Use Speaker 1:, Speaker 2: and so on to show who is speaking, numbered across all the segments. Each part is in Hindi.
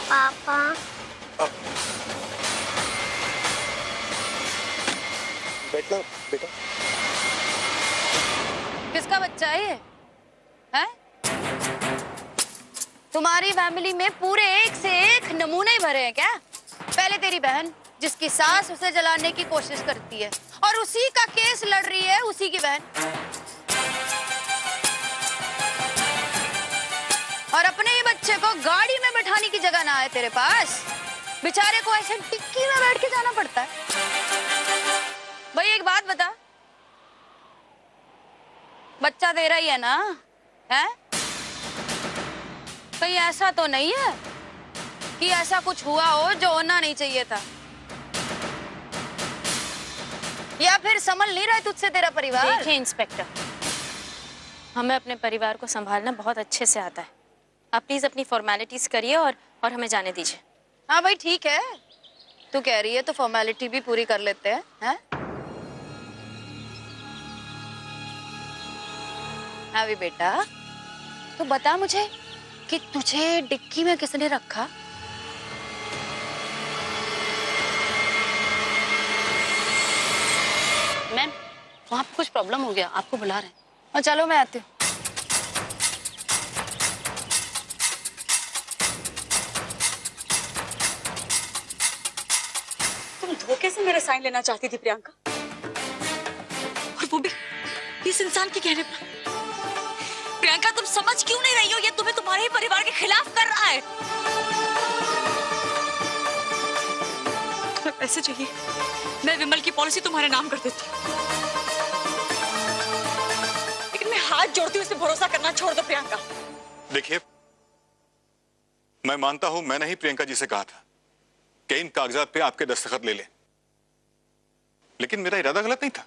Speaker 1: पापा
Speaker 2: बैठना बेटा।
Speaker 3: किसका बच्चा है ये? हैं? तुम्हारी फैमिली में पूरे एक से एक नमूने ही भरे हैं क्या? पहले तेरी बहन जिसकी सास उसे जलाने की कोशिश करती है और उसी का केस लड़ रही है उसी की बहन, और अपने ही बच्चे को गाड़ी में बैठाने की जगह ना है तेरे पास, बेचारे को ऐसे टिक्की में बैठ के जाना पड़ता है। भाई एक बात बता, बच्चा तेरा ही है ना? है? कहीं ऐसा तो नहीं है कि ऐसा कुछ हुआ हो जो होना नहीं चाहिए था, या फिर संभल नहीं रहा तुझसे तेरा परिवार?
Speaker 4: देखिए इंस्पेक्टर, हमें अपने परिवार को संभालना बहुत अच्छे से आता है। आप प्लीज अपनी फॉर्मेलिटीज करिए और हमें जाने दीजिए।
Speaker 3: हाँ भाई ठीक है, तू कह रही है तो फॉर्मेलिटी भी पूरी कर लेते हैं। हाँ भी बेटा, तो बता मुझे कि तुझे डिक्की में किसने रखा?
Speaker 4: मैम, वहाँ पे कुछ प्रॉब्लम हो गया, आपको बुला रहे हैं।
Speaker 3: और चलो मैं आती हूँ।
Speaker 5: तुम धोखे से मेरे साइन लेना चाहती थी प्रियंका, और वो भी इस इंसान के कहने पर। प्रियंका तुम समझ क्यों नहीं रही हो? ये तुम्हें तुम्हारे ही परिवार के खिलाफ कर रहा है। तुम्हें पैसे चाहिए, मैं विमल की पॉलिसी तुम्हारे नाम कर देती हूँ, लेकिन मैं हाथ जोड़ती हूँ इस पे भरोसा करना छोड़ दो प्रियंका।
Speaker 6: देखिए, मैं मानता हूं मैंने ही प्रियंका जी से कहा था कि इन कागजात पे आपके दस्तखत ले लें, लेकिन मेरा इरादा गलत नहीं था।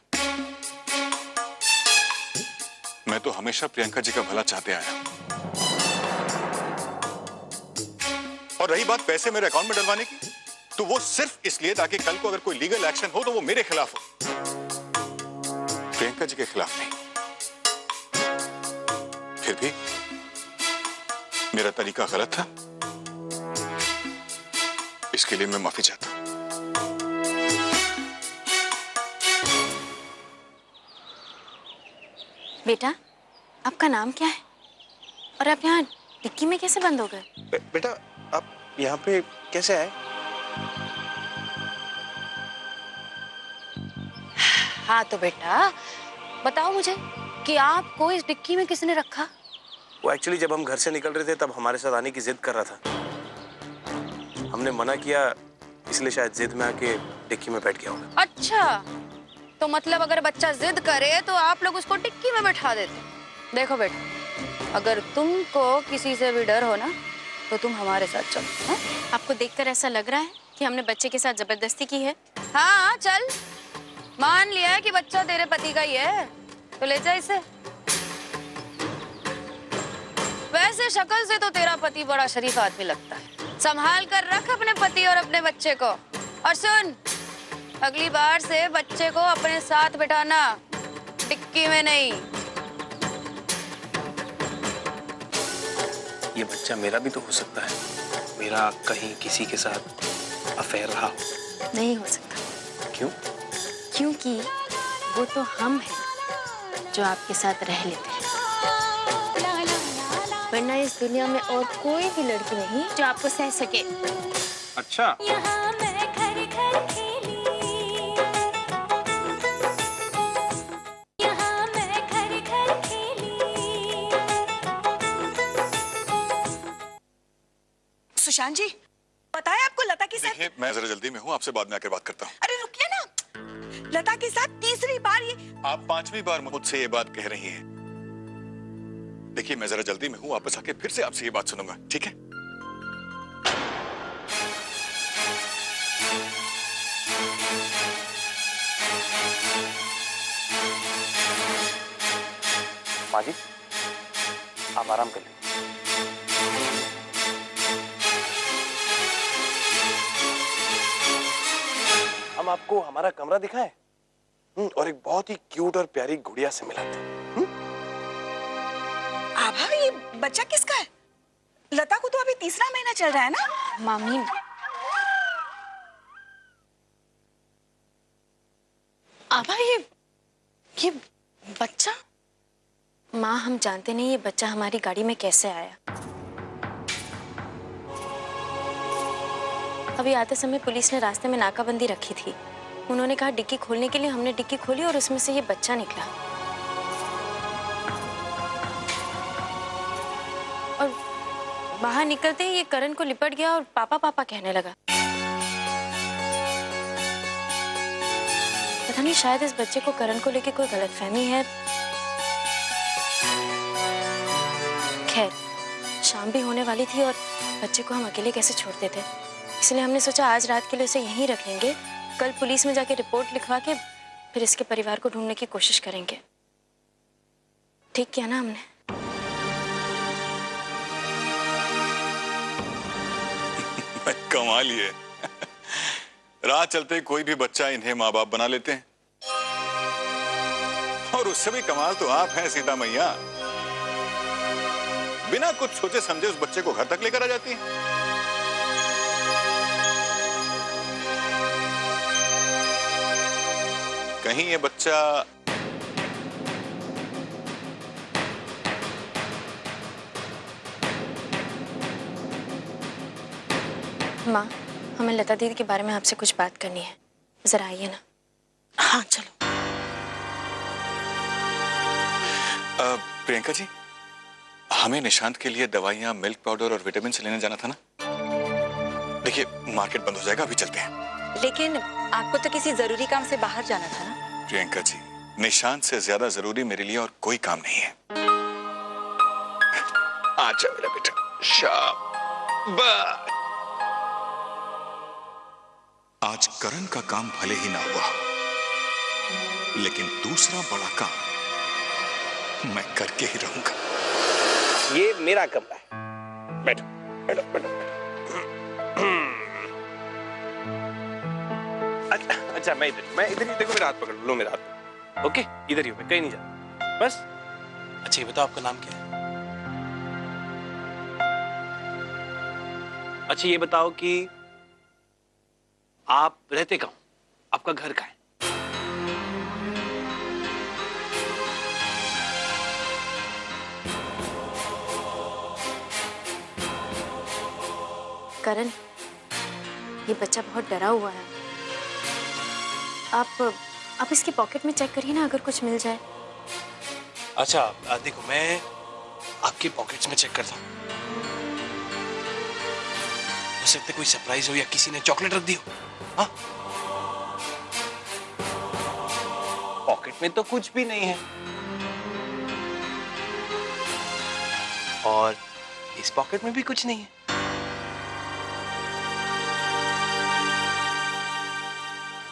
Speaker 6: मैं तो हमेशा प्रियंका जी का भला चाहते आया। और रही बात पैसे मेरे अकाउंट में डलवाने की, तो वो सिर्फ इसलिए ताकि कल को अगर कोई लीगल एक्शन हो तो वो मेरे खिलाफ हो, प्रियंका जी के खिलाफ नहीं। फिर भी मेरा तरीका गलत था, इसके लिए मैं माफी चाहता हूं।
Speaker 4: बेटा, आपका नाम क्या है और आप यहाँ डिक्की में कैसे बंद हो गए?
Speaker 2: बेटा आप यहाँ पे कैसे आए?
Speaker 3: हाँ तो बेटा बताओ मुझे कि आपको इस डिक्की में किसने रखा?
Speaker 2: वो एक्चुअली जब हम घर से निकल रहे थे तब हमारे साथ आने की जिद कर रहा था। हमने मना किया, इसलिए शायद जिद में आके डिक्की में बैठ गया होगा।
Speaker 3: अच्छा, तो मतलब अगर बच्चा जिद करे तो आप लोग उसको डिक्की में बैठा देते। देखो बेटा, अगर तुमको किसी से भी डर हो ना तो तुम हमारे साथ चलो। है?
Speaker 4: आपको देखकर ऐसा लग रहा है कि हमने बच्चे के साथ जबरदस्ती की है?
Speaker 3: हाँ चल, मान लिया है कि बच्चा तेरे पति का ही है, तो ले जा इसे। वैसे शक्ल से तो तेरा पति बड़ा शरीफ आदमी लगता है, संभाल कर रख अपने पति और अपने बच्चे को। और सुन, अगली बार से बच्चे को अपने साथ बिठाना, डिक्की में नहीं।
Speaker 2: ये बच्चा मेरा भी तो हो सकता है, मेरा कहीं किसी के साथ अफेयर रहा हो।
Speaker 4: नहीं हो सकता।
Speaker 2: क्यों?
Speaker 4: क्योंकि वो तो हम हैं जो आपके साथ रह लेते हैं, वरना इस दुनिया में और कोई भी लड़की नहीं जो आपको सह सके।
Speaker 2: अच्छा,
Speaker 5: सुशांत जी, बताएं आपको लता के साथ।
Speaker 6: देखिए, मैं जरा जल्दी में हूँ, आपसे बाद में आकर बात करता हूँ।
Speaker 5: अरे रुकिए ना, लता के साथ तीसरी बार ये।
Speaker 6: आप 5वीं बार मुझसे ये बात कह रही हैं। देखिए, मैं जरा जल्दी में हूँ, वापस आके फिर से आपसे ये बात सुनूंगा, ठीक है?
Speaker 2: माँ जी, आप आराम कर लीजिए। हम आपको हमारा कमरा दिखाएं? और एक बहुत ही क्यूट और प्यारी गुड़िया से मिलाते हैं।
Speaker 5: बच्चा किसका है? लता को तो अभी तीसरा महीना चल रहा है ना?
Speaker 4: मामी,
Speaker 5: आभा, ये बच्चा?
Speaker 4: माँ हम जानते नहीं ये बच्चा हमारी गाड़ी में कैसे आया। अभी आते समय पुलिस ने रास्ते में नाकाबंदी रखी थी। उन्होंने कहा डिक्की खोलने के लिए, हमने डिक्की खोली और उसमें से ये बच्चा निकला। और बाहर निकलते ही ये करण को लिपट गया और पापा पापा कहने लगा। पता नहीं शायद इस बच्चे को करण को लेके कोई गलतफहमी है। खैर शाम भी होने वाली थी और बच्चे को हम अकेले कैसे छोड़ते थे, इसलिए हमने सोचा आज रात के लिए उसे यहीं रख लेंगे। कल पुलिस में जाके रिपोर्ट लिखवा के फिर इसके परिवार को ढूंढने की कोशिश करेंगे। ठीक किया ना हमने?
Speaker 6: कमाल ही है। राह चलते कोई भी बच्चा इन्हें माँ बाप बना लेते हैं। और उससे भी कमाल तो आप हैं सीता मैया, बिना कुछ सोचे समझे उस बच्चे को घर तक लेकर आ जाती हैं। कहीं ये बच्चा
Speaker 4: माँ, हमें लता दीदी के बारे में आपसे कुछ बात करनी है, जरा आइए ना।
Speaker 5: हाँ चलो।
Speaker 6: प्रियंका जी, हमें निशांत के लिए दवाइयां, मिल्क पाउडर और विटामिन से लेने जाना था ना। देखिए मार्केट बंद हो जाएगा, अभी चलते हैं।
Speaker 5: लेकिन आपको तो किसी जरूरी काम से बाहर जाना था ना?
Speaker 6: प्रियंका जी, निशांत से ज्यादा जरूरी मेरे लिए और कोई काम नहीं है। आजा मेरा बेटा, शाबाश। आज करण का काम भले ही ना हुआ, लेकिन दूसरा बड़ा काम मैं करके ही रहूंगा।
Speaker 2: ये मेरा कमरा है, बैठो बैठो बैठो। अच्छा मैं इधर ही, देखो मेरा हाथ पकड़ लो, मेरा हाथ। ओके, इधर ही हो, मैं कहीं नहीं जाता बस। अच्छा ये बताओ आपका नाम क्या है? अच्छा ये बताओ कि आप रहते कहाँ, आपका घर कहाँ है?
Speaker 4: करण, ये बच्चा बहुत डरा हुआ है। आप इसकी पॉकेट में चेक करिए ना, अगर कुछ मिल जाए।
Speaker 2: अच्छा देखो मैं आपके पॉकेट्स में चेक करता हूँ। हो सकता है कोई सरप्राइज हो या किसी ने चॉकलेट रख दी हो। हाँ, पॉकेट में तो कुछ भी नहीं है और इस पॉकेट में भी कुछ नहीं है।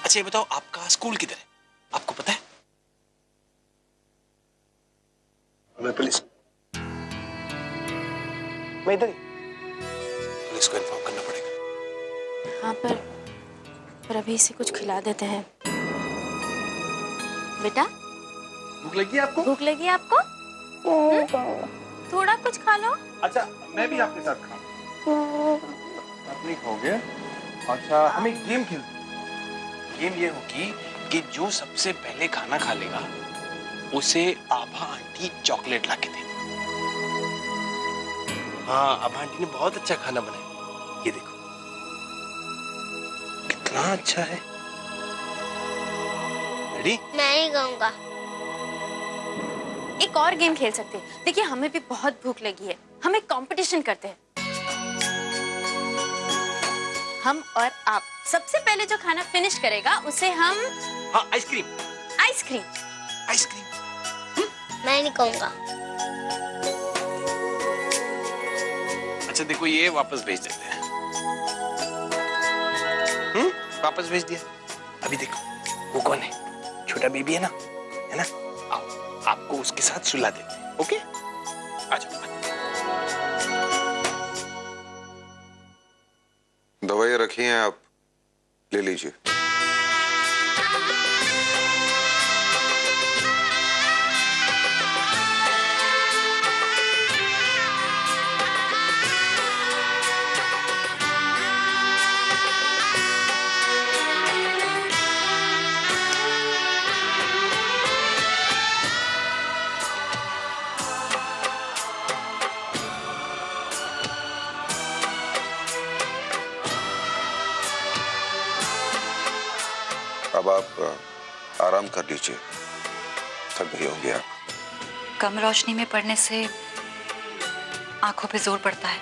Speaker 2: अच्छा ये बताओ आपका स्कूल किधर है, आपको पता है? मैं पुलिस, मैं इधर ही। पुलिस को इन्फॉर्म करना पड़ेगा।
Speaker 4: हाँ पर अभी इसे कुछ खिला देते हैं। बेटा,
Speaker 2: भूख लगी आपको?
Speaker 4: भूख लगी आपको? थोड़ा कुछ खा लो।
Speaker 2: अच्छा मैं भी आपके साथ खाऊं। आप नहीं खाओगे? अच्छा हम एक गेम खेलते हैं। गेम ये होगी कि जो सबसे पहले खाना खा लेगा उसे आभा आंटी चॉकलेट ला के देगी। हाँ, आभा आंटी ने बहुत अच्छा खाना बनाया, ये देखो कितना अच्छा है। रेडी?
Speaker 1: मैं ही गाऊंगा।
Speaker 4: एक और गेम खेल सकते हैं। देखिए हमें भी बहुत भूख लगी है, हम एक कंपटीशन करते हैं। हम और आप, सबसे पहले जो खाना फिनिश करेगा उसे हम।
Speaker 2: हाँ आइसक्रीम।
Speaker 4: आइसक्रीम।
Speaker 2: आइसक्रीम।
Speaker 1: मैं नहीं कहूंगा।
Speaker 2: अच्छा देखो ये वापस भेज देते हैं। वापस भेज दिया। अभी देखो वो कौन है, छोटा बेबी है ना, आओ आपको उसके साथ सुला देते हैं। ओके आ जाओ।
Speaker 7: दवाइयाँ रखी हैं, आप ले लीजिए। अब आप आराम कर लीजिए, थक गए होंगे आप।
Speaker 5: कम रोशनी में पढ़ने से आंखों पे जोर पड़ता है।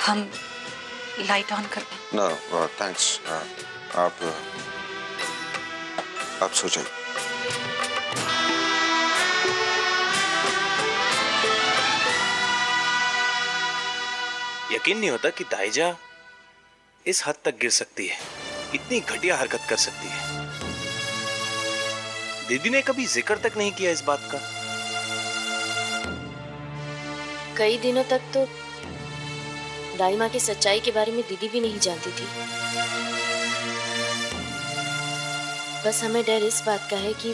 Speaker 5: हम लाइट ऑन कर दें?
Speaker 7: नो थैंक्स, आप सो जाइए।
Speaker 2: यकीन नहीं होता कि दाइजा इस हद तक गिर सकती है, इतनी घटिया हरकत कर सकती है। दीदी ने कभी जिक्र तक नहीं किया इस बात का।
Speaker 4: कई दिनों तक तो दाई माँ की सच्चाई के बारे में दीदी भी नहीं जानती थी। बस हमें डर इस बात का है कि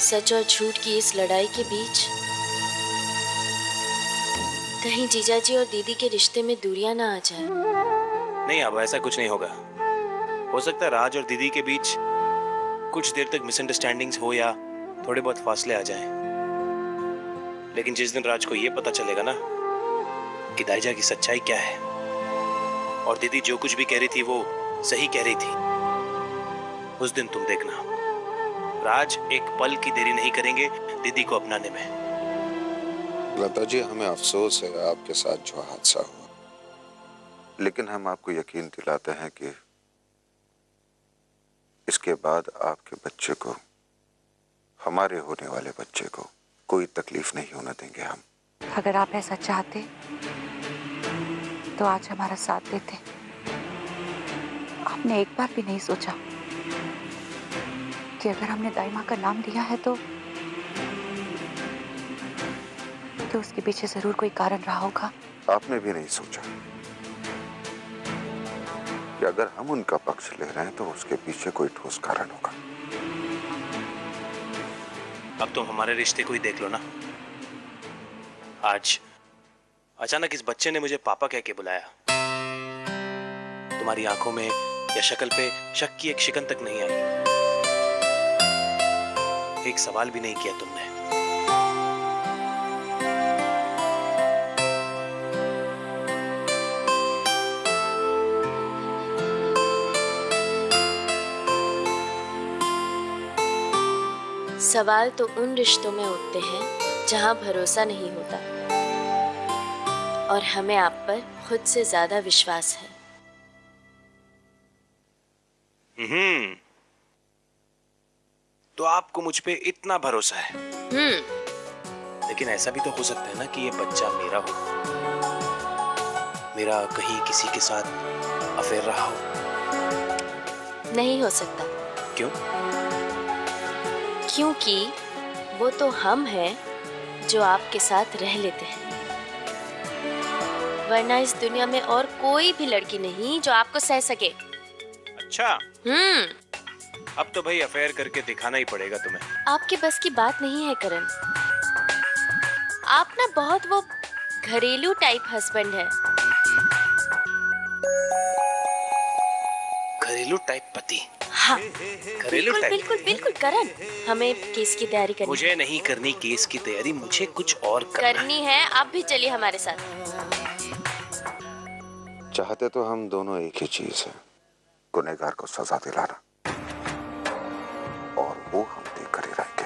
Speaker 4: सच और झूठ की इस लड़ाई के बीच कहीं जीजाजी और दीदी के रिश्ते में दूरियां ना आ जाए।
Speaker 2: नहीं, अब ऐसा कुछ नहीं होगा। हो सकता है राज और दीदी के बीच कुछ देर तक मिसअंडरस्टैंडिंग्स हो या थोड़े बहुत फासले आ जाएं। लेकिन जिस दिन राज को ये पता चलेगा ना कि दाइजा की सच्चाई क्या है और दीदी जो कुछ भी कह रही थी वो सही कह रही थी, उस दिन तुम देखना राज एक पल की देरी नहीं करेंगे दीदी को अपनाने में।
Speaker 7: लता जी, हमें अफसोस है आपके साथ जो हादसा हुआ, लेकिन हम आपको यकीन दिलाते हैं कि इसके बाद आपके बच्चे को, हमारे होने वाले बच्चे को कोई तकलीफ नहीं होने देंगे हम।
Speaker 5: अगर आप ऐसा चाहते तो आज हमारा साथ देते। आपने एक बार भी नहीं सोचा कि अगर हमने दाई माँ का नाम लिया है तो उसके पीछे जरूर कोई कारण रहा होगा।
Speaker 7: आपने भी नहीं सोचा कि अगर हम उनका पक्ष ले रहे हैं तो उसके पीछे कोई ठोस कारण होगा।
Speaker 2: अब तुम हमारे रिश्ते को ही देख लो ना। आज अचानक इस बच्चे ने मुझे पापा कह के बुलाया। तुम्हारी आंखों में या शक्ल पे शक की एक शिकन तक नहीं आई। एक सवाल भी नहीं किया तुमने।
Speaker 4: सवाल तो उन रिश्तों में उठते हैं जहां भरोसा नहीं होता, और हमें आप पर खुद से ज्यादा विश्वास है।
Speaker 2: तो आपको मुझ पे इतना भरोसा है। लेकिन ऐसा भी तो हो सकता है ना कि ये बच्चा मेरा हो, मेरा कहीं किसी के साथ अफेयर रहा हो।
Speaker 4: नहीं हो सकता।
Speaker 2: क्यों?
Speaker 4: क्योंकि वो तो हम हैं जो आपके साथ रह लेते हैं, वरना इस दुनिया में और कोई भी लड़की नहीं जो आपको सह सके।
Speaker 2: अच्छा, अब तो भाई अफेयर करके दिखाना ही पड़ेगा तुम्हें।
Speaker 4: आपके बस की बात नहीं है करण। आप ना बहुत वो घरेलू टाइप हस्बैंड है।
Speaker 2: घरेलू टाइप पति?
Speaker 4: हाँ,
Speaker 2: घरेलू
Speaker 4: बिल्कुल
Speaker 2: टाइप।
Speaker 4: बिल्कुल बिल्कुल करण, हमें केस की तैयारी करनी
Speaker 2: मुझे नहीं करनी केस की तैयारी, मुझे कुछ और
Speaker 4: करनी है। आप भी चलिए हमारे साथ।
Speaker 7: चाहते तो हम दोनों एक ही चीज है, गुनहगार को सजा दिलाना, और वो हम देकर ही रहेंगे।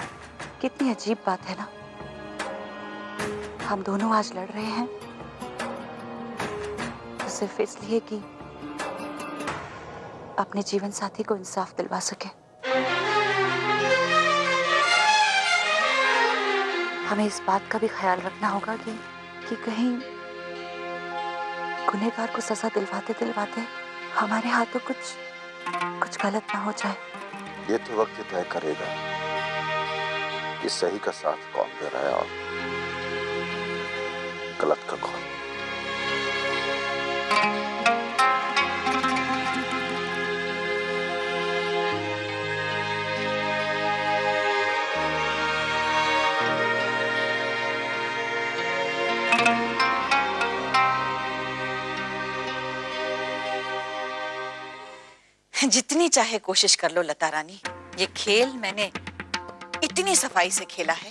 Speaker 5: कितनी अजीब बात है ना, हम दोनों आज लड़ रहे हैं तो सिर्फ इसलिए कि अपने जीवन साथी को इंसाफ दिलवा सके। हमें इस बात का भी ख्याल रखना होगा कि कहीं गुनहगार को सजा दिलवाते दिलवाते हमारे हाथों कुछ गलत ना हो जाए।
Speaker 7: ये तो वक्त तय करेगा कि सही का साथ कौन दे रहा है और गलत का कौन।
Speaker 1: जितनी चाहे कोशिश कर लो लता रानी, ये खेल मैंने इतनी सफाई से खेला है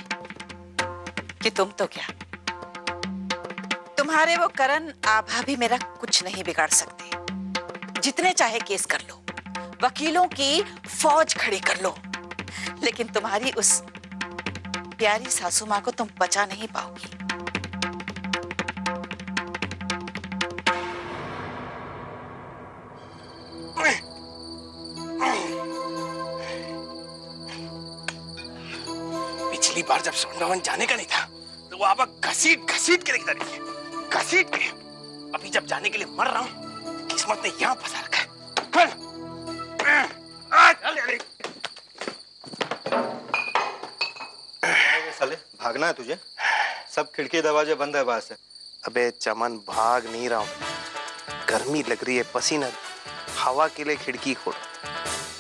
Speaker 1: कि तुम तो क्या, तुम्हारे वो करण आभा भी मेरा कुछ नहीं बिगाड़ सकते। जितने चाहे केस कर लो, वकीलों की फौज खड़ी कर लो, लेकिन तुम्हारी उस प्यारी सासू माँ को तुम बचा नहीं पाओगी।
Speaker 2: पिछली बार जब वृंदावन जाने का नहीं था तो वो आप घसीट घसीट के लेके जा रही है, घसीट के। अभी जब जाने के लिए मर रहा हूं, किस्मत ने यहां फंसा रखा है।
Speaker 8: साले भागना है तुझे? सब खिड़की दरवाजे बंद है बाहर से।
Speaker 2: अबे चमन, भाग नहीं रहा हूं, गर्मी लग रही है, पसीना, हवा के लिए खिड़की खोल।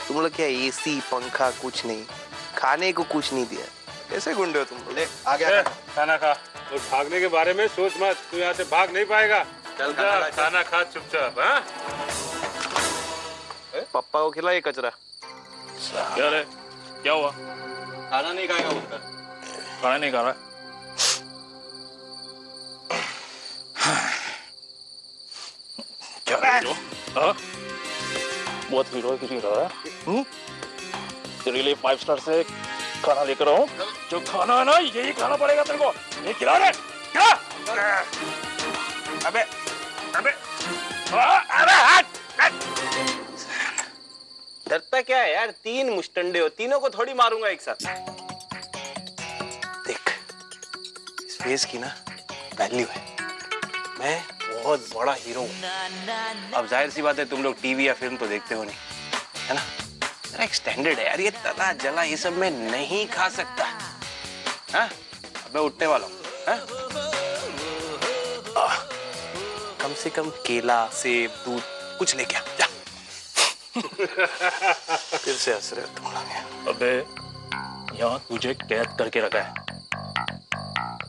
Speaker 2: तुम लोग क्या एसी पंखा कुछ नहीं, खाने को कुछ नहीं दिया, कैसे गुंडे हो तुम लोग?
Speaker 8: ले आ गया
Speaker 9: खाना खा। और भागने के बारे में सोच मत, तू यहाँ से भाग नहीं पाएगा।
Speaker 8: चल
Speaker 9: खाना खा चुपचाप। हाँ
Speaker 2: पप्पा को खिला ये कचरा।
Speaker 9: क्या रे, क्या हुआ?
Speaker 8: खाना नहीं खाएगा बोलता।
Speaker 9: खाना नहीं खा रहा? क्या हाँ? बहुत हीरोगिरी रहा है। तेरे लिए 5 स्टार से खाना लेकर आऊं। जो खाना है ना यही खाना पड़ेगा तेरे को। ये खिला रहे क्या?
Speaker 2: अबे अबे डरता क्या है यार? 3 मुस्टंडे हो, तीनों को थोड़ी मारूंगा एक साथ। देख, इस फेस की ना वैल्यू है। मैं बहुत बड़ा हीरो हूं। अब जाहिर सी बात है, तुम लोग टीवी या फिल्म तो देखते हो नहीं, है ना? एक स्टैंडर्ड है यार, ये तला जला ये सब मैं नहीं खा सकता। हाँ? अब मैं उठने वाला हूँ। कम से कम केला, सेब, दूध कुछ लेके आ जा। फिर से हंस रहे हो तुम लोग।
Speaker 9: अबे यहाँ तुझे कैद करके रखा है,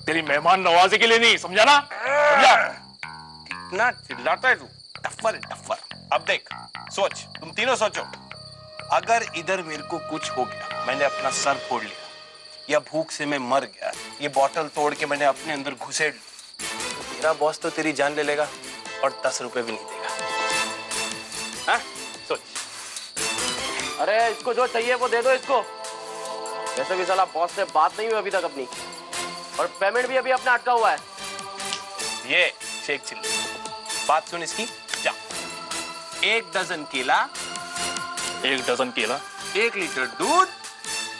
Speaker 9: तेरी मेहमान नवाजी के लिए नहीं, समझा ना? समझा?
Speaker 2: कितना चिल्लाता है तू? टफ्फर है टफ्फर। अब देख, सोच, तुम तीनों सोचो, अगर इधर मेरे को कुछ हो गया, मैंने अपना सर फोड़ लिया, या भूख से मैं मर गया, ये बोतल तोड़ के मैंने अपने अंदर घुसेड़ ली, तेरा बॉस तो तेरी जान ले लेगा और 10 रुपए भी नहीं देगा। हाँ? सोच।
Speaker 10: अरे इसको जो चाहिए वो दे दो इसको। वैसे भी साला बॉस से बात नहीं हुई अभी तक अपनी, और पेमेंट भी अभी अपना अटका हुआ है।
Speaker 2: ये शेख चिल्ली, बात सुन इसकी, जा। 1 डजन केला,
Speaker 9: 1 डजन केला,
Speaker 2: 1 लीटर दूध,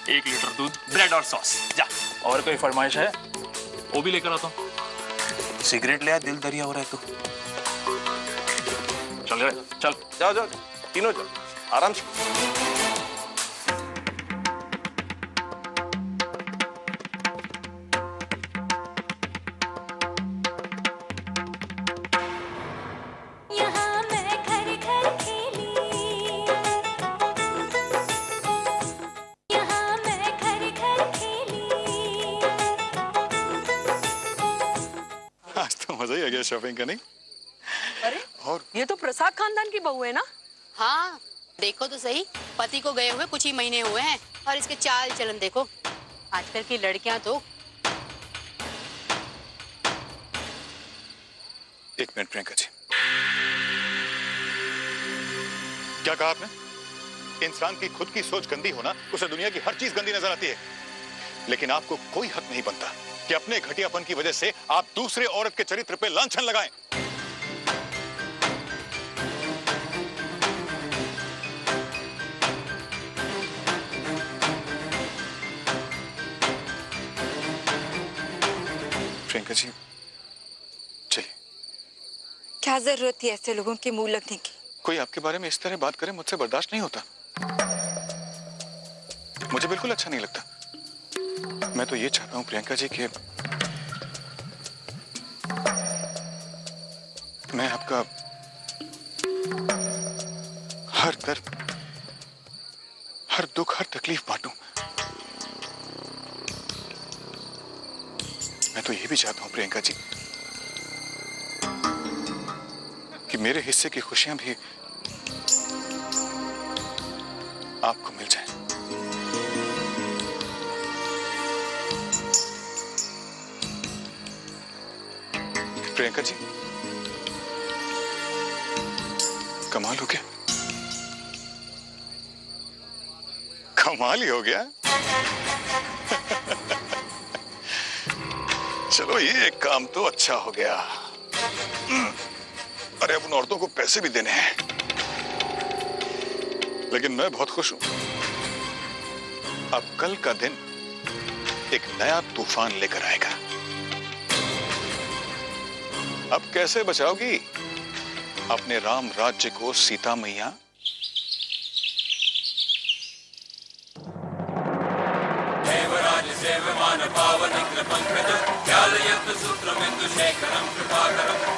Speaker 9: 1 लीटर दूध,
Speaker 2: ब्रेड और सॉस, जा।
Speaker 9: और कोई फरमाइश है वो भी लेकर आता हूँ।
Speaker 2: सिगरेट ले आ, दिल दरिया हो रहा है तू।
Speaker 9: चल रे, चल।
Speaker 2: जाओ जाओ, तीनों जाओ, आराम से।
Speaker 6: आज तो मजा ही आ गया शॉपिंग का, नहीं?
Speaker 5: अरे
Speaker 6: और
Speaker 5: ये तो प्रसाद खानदान की बहू है ना?
Speaker 3: हाँ देखो तो सही, पति को गए हुए कुछ ही महीने हुए हैं और इसके चाल चलन देखो। आजकल की लड़कियां तो।
Speaker 6: एक मिनट प्रियंका जी, क्या कहा आपने? इंसान की खुद की सोच गंदी होना, उसे दुनिया की हर चीज गंदी नजर आती है, लेकिन आपको कोई हक नहीं बनता कि अपने घटियापन की वजह से आप दूसरे औरत के चरित्र पे लांछन लगाएं। प्रियंका जी चलिए।
Speaker 5: क्या जरूरत थी ऐसे लोगों के मुंह लगने की?
Speaker 6: कोई आपके बारे में इस तरह बात करे, मुझसे बर्दाश्त नहीं होता, मुझे बिल्कुल अच्छा नहीं लगता। मैं तो ये चाहता हूं प्रियंका जी कि मैं आपका हर दर्द, हर दुख, हर तकलीफ बांटूं। मैं तो ये भी चाहता हूं प्रियंका जी कि मेरे हिस्से की खुशियां भी आपको मिल जाएं। प्रियंका जी कमाल हो गया, कमाल ही हो गया। चलो ये एक काम तो अच्छा हो गया। अरे अब उन औरतों को पैसे भी देने हैं, लेकिन मैं बहुत खुश हूं। अब कल का दिन एक नया तूफान लेकर आएगा। अब कैसे बचाओगी अपने राम राज्य को सीता मैया?
Speaker 11: देवराज सेवमान पावन पंकज, सूत्रमिंदु शेखरम कृपाकरम।